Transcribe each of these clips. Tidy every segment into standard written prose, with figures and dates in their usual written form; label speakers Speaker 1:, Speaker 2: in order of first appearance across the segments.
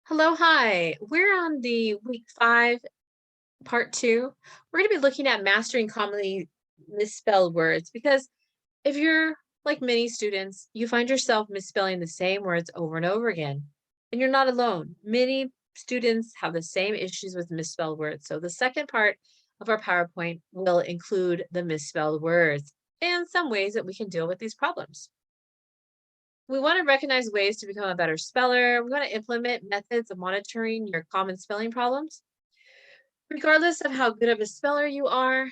Speaker 1: Hello, hi. We're on the week 5, part 2. We're going to be looking at mastering commonly misspelled words because if you're like many students, you find yourself misspelling the same words over and over again. And you're not alone. Many students have the same issues with misspelled words. So the second part of our PowerPoint will include the misspelled words and some ways that we can deal with these problems. We want to recognize ways to become a better speller. We want to implement methods of monitoring your common spelling problems. Regardless of how good of a speller you are,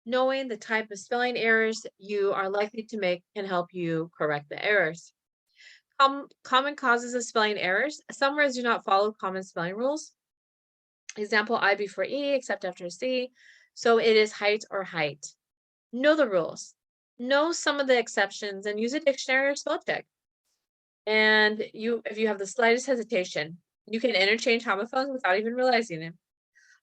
Speaker 1: knowing the type of spelling errors you are likely to make can help you correct the errors. Common causes of spelling errors. Some words do not follow common spelling rules. Example, I before E, except after C. So it is height or height. Know the rules. Know some of the exceptions and use a dictionary or spell check. And if you have the slightest hesitation, you can interchange homophones without even realizing it.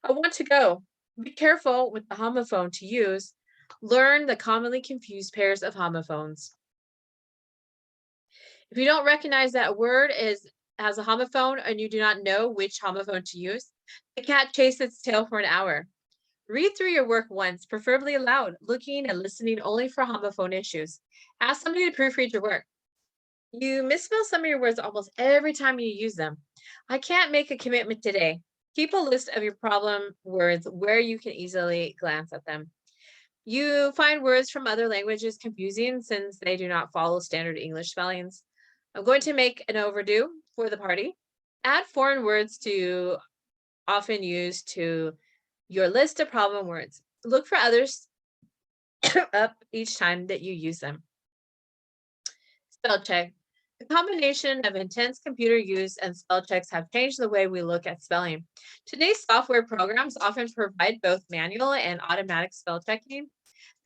Speaker 1: I want to go. Be careful with the homophone to use. Learn the commonly confused pairs of homophones. If you don't recognize that a word has a homophone and you do not know which homophone to use, the cat chased its tail for an hour. Read through your work once, preferably aloud, looking and listening only for homophone issues. Ask somebody to proofread your work. You misspell some of your words almost every time you use them. I can't make a commitment today. Keep a list of your problem words where you can easily glance at them. You find words from other languages confusing since they do not follow standard English spellings. I'm going to make an overdue for the party. Add foreign words to often used to your list of problem words. Look for others up each time that you use them. Spell check. The combination of intense computer use and spell checks have changed the way we look at spelling. Today's software programs often provide both manual and automatic spell checking.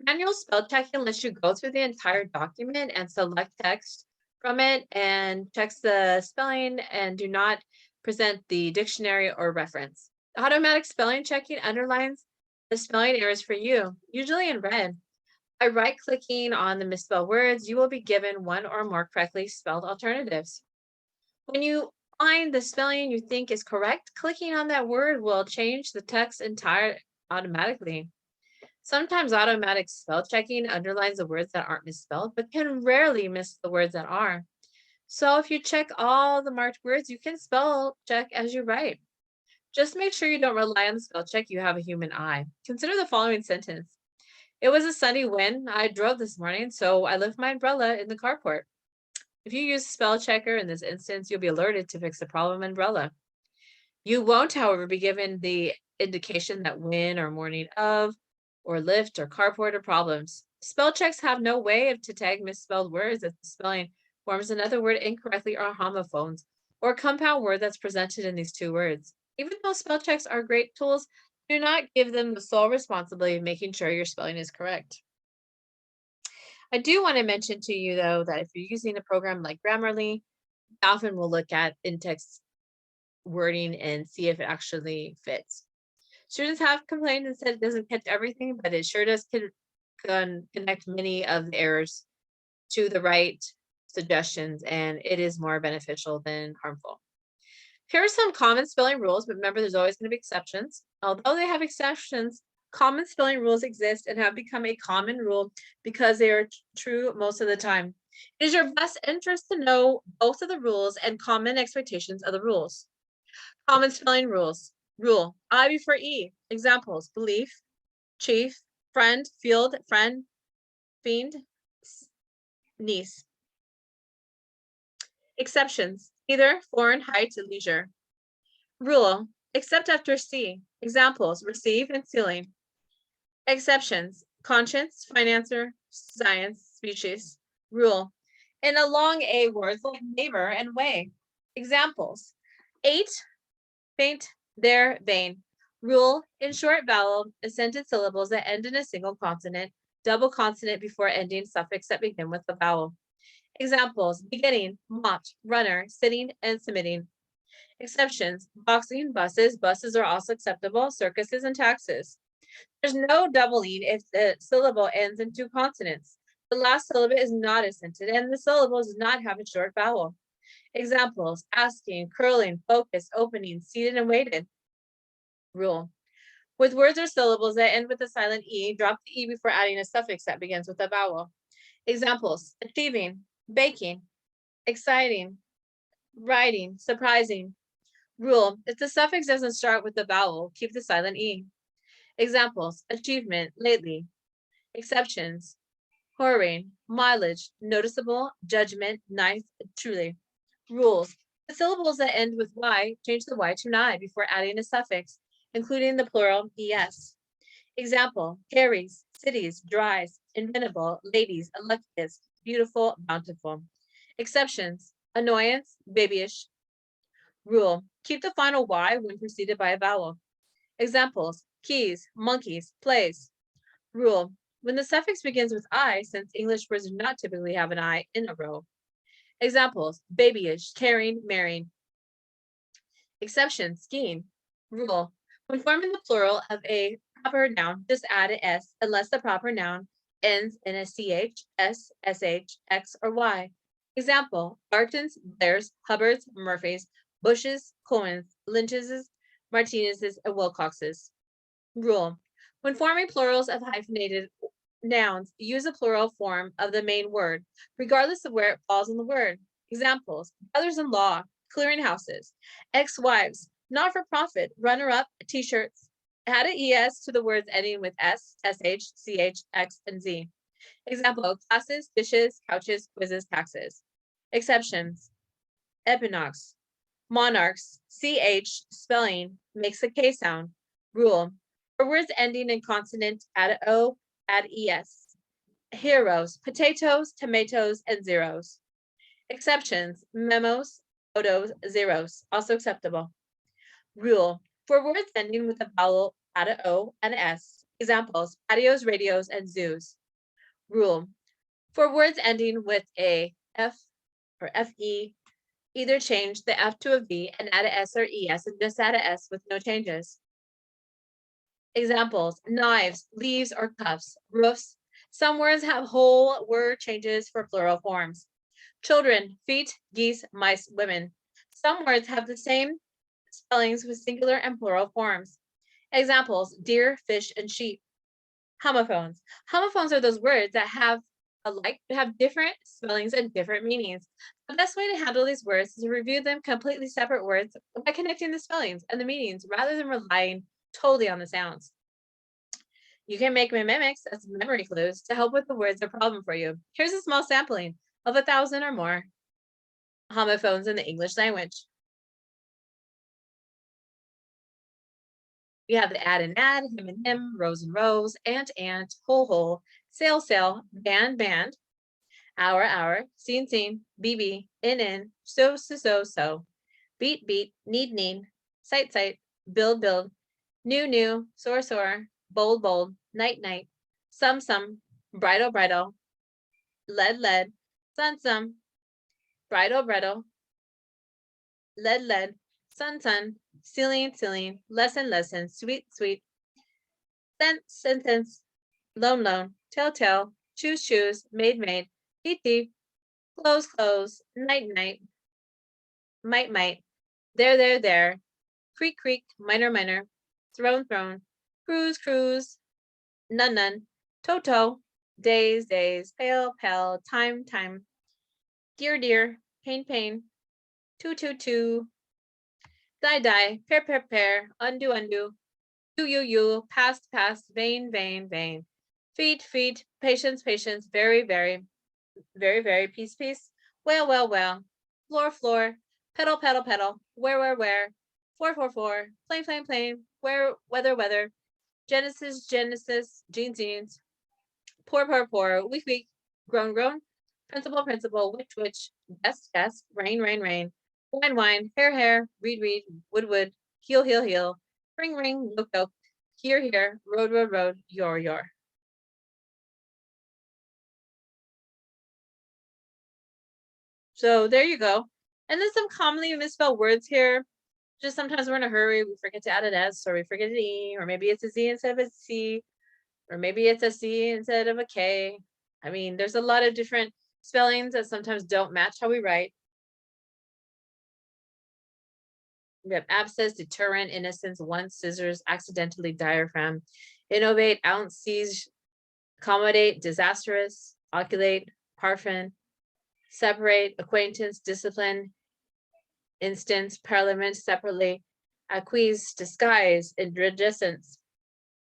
Speaker 1: Manual spell checking lets you go through the entire document and select text from it and checks the spelling and do not present the dictionary or reference. Automatic spelling checking underlines the spelling errors for you, usually in red. By right-clicking on the misspelled words, you will be given one or more correctly spelled alternatives. When you find the spelling you think is correct, clicking on that word will change the text entire automatically. Sometimes automatic spell checking underlines the words that aren't misspelled, but can rarely miss the words that are. So if you check all the marked words, you can spell check as you write. Just make sure you don't rely on the spell check, you have a human eye. Consider the following sentence. It was a sunny wind. I drove this morning, so I left my umbrella in the carport. If you use spell checker in this instance, you'll be alerted to fix the problem umbrella. You won't, however, be given the indication that when or morning of, or lift or carport are problems. Spell checks have no way to tag misspelled words if the spelling forms another word incorrectly or homophones, or a compound word that's presented in these two words. Even though spell checks are great tools, do not give them the sole responsibility of making sure your spelling is correct. I do want to mention to you, though, that if you're using a program like Grammarly, often we'll look at in-text wording and see if it actually fits. Students have complained and said it doesn't catch everything, but it sure does connect many of the errors to the right suggestions, and it is more beneficial than harmful. Here are some common spelling rules, but remember there's always going to be exceptions. Although they have exceptions, common spelling rules exist and have become a common rule because they are true most of the time. It is your best interest to know both of the rules and common expectations of the rules. Common spelling rules. Rule I before E. Examples belief, chief, friend, field, friend, fiend, niece. Exceptions either, foreign, height, leisure. Rule except after C. Examples receive and ceiling. Exceptions conscience, financier, science, species. Rule in a long A words like neighbor and way. Examples 8, faint, there, vain. Rule in short vowel accented syllables that end in a single consonant, double consonant before ending suffix that begin with a vowel. Examples beginning, mott, runner, sitting, and submitting. Exceptions boxing, buses. Buses are also acceptable, circuses, and taxes. There's no doubling if the syllable ends in two consonants. The last syllable is not accented, and the syllable does not have a short vowel. Examples: asking, curling, focus, opening, seated, and waited. Rule: with words or syllables that end with a silent E, drop the E before adding a suffix that begins with a vowel. Examples: achieving, baking, exciting, writing, surprising. Rule: if the suffix doesn't start with the vowel, keep the silent E. Examples: achievement, lately. Exceptions: whoring, mileage, noticeable, judgment, nice, truly. Rules: the syllables that end with Y, change the Y to ni before adding a suffix, including the plural es. Example: carries, cities, dries, inventable, ladies, luckiest, beautiful, bountiful. Exceptions: annoyance, babyish. Rule: keep the final Y when preceded by a vowel. Examples: keys, monkeys, plays. Rule: when the suffix begins with I, since English words do not typically have an I in a row. Examples: babyish, caring, marrying. Exception: skiing. Rule: when forming the plural of a proper noun, just add an S unless the proper noun ends in a CH, S, SH, X, or Y. Example: Bartons, Blairs, Hubbards, Murphys, Bushes, Cohens, Lynch's, Martinez's, and Wilcox's. Rule: when forming plurals of hyphenated nouns, use a plural form of the main word, regardless of where it falls in the word. Examples: brothers-in-law, clearinghouses, ex-wives, not-for-profit, runner-up, t-shirts. Add an ES to the words ending with S, SH, CH, X, and Z. Example: classes, dishes, couches, quizzes, taxes. Exceptions: equinox, monarchs, CH spelling makes a K sound. Rule: for words ending in consonant, add O, add ES. Heroes, potatoes, tomatoes, and zeros. Exceptions: memos, photos, zeros, also acceptable. Rule: for words ending with a vowel, add an O and an S. Examples: patios, radios, and zoos. Rule: for words ending with a F or FE, either change the F to a V and add an S or ES, and just add an S with no changes. Examples: knives, leaves, or cuffs, roofs. Some words have whole word changes for plural forms. Children, feet, geese, mice, women. Some words have the same spellings with singular and plural forms. Examples: deer, fish, and sheep. Homophones. Homophones are those words that have different spellings and different meanings. The best way to handle these words is to review them completely separate words by connecting the spellings and the meanings rather than relying totally on the sounds. You can make mimics as memory clues to help with the words or problem for you. Here's a small sampling of 1,000 or more homophones in the English language. We have the add and ad, him and him, rose and rose, ant, hole, sail, sail, band, band, hour, scene, bb, in, so, beat, need, sight, build, new, soar, bold, night, some, bridle, lead, sun, bridle, lead, sun, ceiling, lesson, sweet, sentence, loan, tell, choose, maid, thief, close, night, might, there, creak, minor, throne, cruise, none, toe, days, pale, time, dear, pain, two, die, pair, undo, you, past, vain, feet, patience, very, peace, well, floor, pedal, where, four, plain, where, weather, Genesis, jeans, poor, week, grown, principal, which, guest, rain, wine, hair, read, wood, heel, ring, look, here, road, your. So there you go. And then some commonly misspelled words here. Just sometimes we're in a hurry, we forget to add an S, or we forget an E, or maybe it's a Z instead of a C, or maybe it's a C instead of a K. I mean, there's a lot of different spellings that sometimes don't match how we write. We have abscess, deterrent, innocence, once, scissors, accidentally, diaphragm, innovate, ounce, siege, accommodate, disastrous, oculate, parfum, separate, acquaintance, discipline, instance, parliament, separately, acquiesce, disguise, iridescence,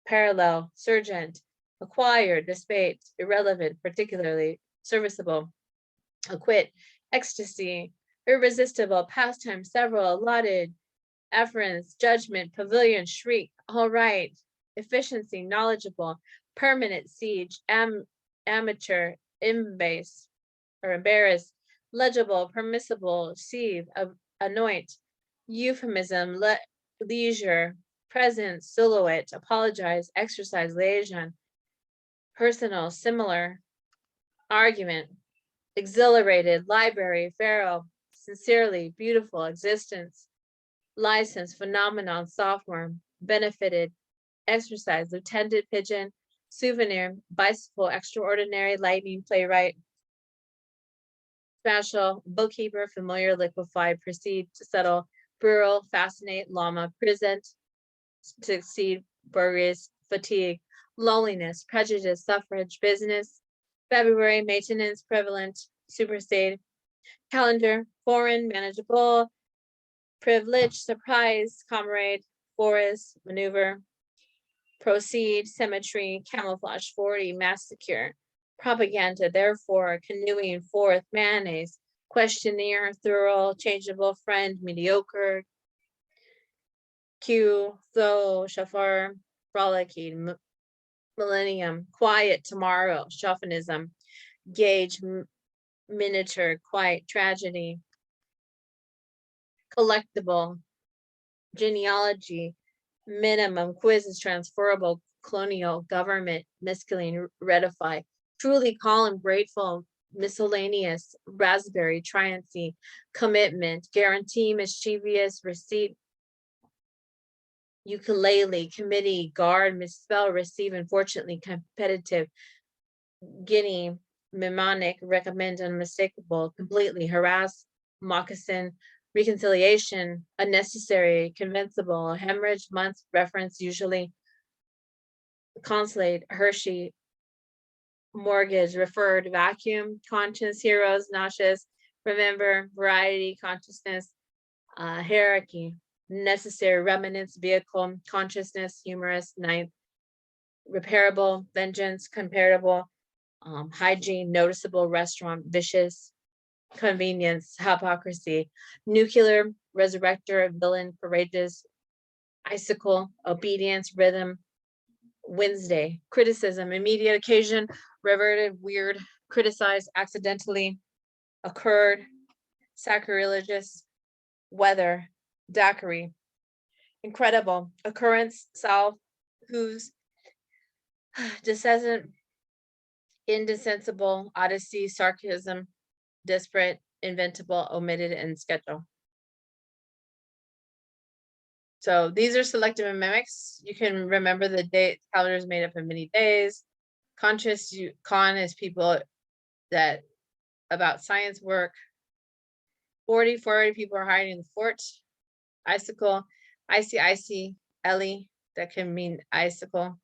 Speaker 1: parallel, surgent, acquired, dissipate, irrelevant, particularly, serviceable, acquit, ecstasy, irresistible, pastime, several, allotted, efference, judgment, pavilion, shriek, all right, efficiency, knowledgeable, permanent, siege, amateur, embase, or embarrass, legible, permissible, sieve, anoint, euphemism, leisure, presence, silhouette, apologize, exercise, liaison, personal, similar, argument, exhilarated, library, pharaoh, sincerely, beautiful, existence, license, phenomenon, sophomore, benefited, exercise, lieutenant, pigeon, souvenir, bicycle, extraordinary, lightning, playwright, special, bookkeeper, familiar, liquefied, proceed, to settle, bureau, fascinate, llama, present, succeed, burgess, fatigue, loneliness, prejudice, suffrage, business, February, maintenance, prevalent, supersede, calendar, foreign, manageable, privilege, surprise, comrade, forest, maneuver, proceed, symmetry, camouflage, 40, massacre, propaganda, therefore, canoeing, forth, mayonnaise, questionnaire, thorough, changeable, friend, mediocre, Q, though, shafar, frolicking, millennium, quiet, tomorrow, chauvinism, gauge, miniature, quiet, tragedy, collectible, genealogy, minimum, quizzes, transferable, colonial, government, mescaline, ratify, truly calm, grateful, miscellaneous, raspberry, triumphy, commitment, guarantee, mischievous, receipt, ukulele, committee, guard, misspell, receive, unfortunately, competitive, guinea, mnemonic, recommend, unmistakable, completely, harass, moccasin, reconciliation, unnecessary, convincible, hemorrhage, month, reference, usually, consulate, Hershey, mortgage, referred, vacuum, conscience, heroes, nauseous, remember, variety, consciousness, hierarchy, necessary, remnants, vehicle, consciousness, humorous, ninth, repairable, vengeance, comparable, hygiene, noticeable, restaurant, vicious, convenience, hypocrisy, nuclear, resurrector, villain, courageous, icicle, obedience, rhythm, Wednesday, criticism, immediate occasion, reverted, weird, criticized, accidentally, occurred, sacrilegious, weather, daiquiri, incredible, occurrence, south, whose, descendant, indefensible, odyssey, sarcasm, disparate, inventable, omitted, and schedule. So these are selective and mimics. You can remember the date calendar is made up of many days. Conscious con is people that about science work. 40 people are hiding in the fort. Icicle, icy, Ellie, that can mean icicle.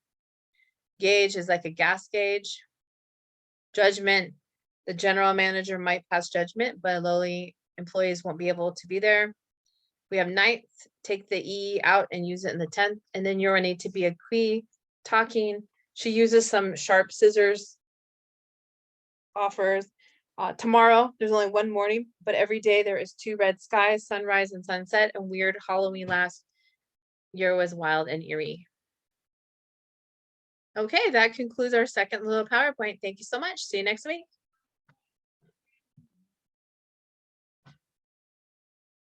Speaker 1: Gauge is like a gas gauge. Judgment, the general manager might pass judgment, but lowly employees won't be able to be there. We have ninth, take the E out and use it in the 10th, and then urinate to be a qui, talking. She uses some sharp scissors, offers. Tomorrow, there's only one morning, but every day there is 2 red skies, sunrise and sunset, and weird Halloween last year was wild and eerie. Okay, that concludes our second little PowerPoint. Thank you so much. See you next week.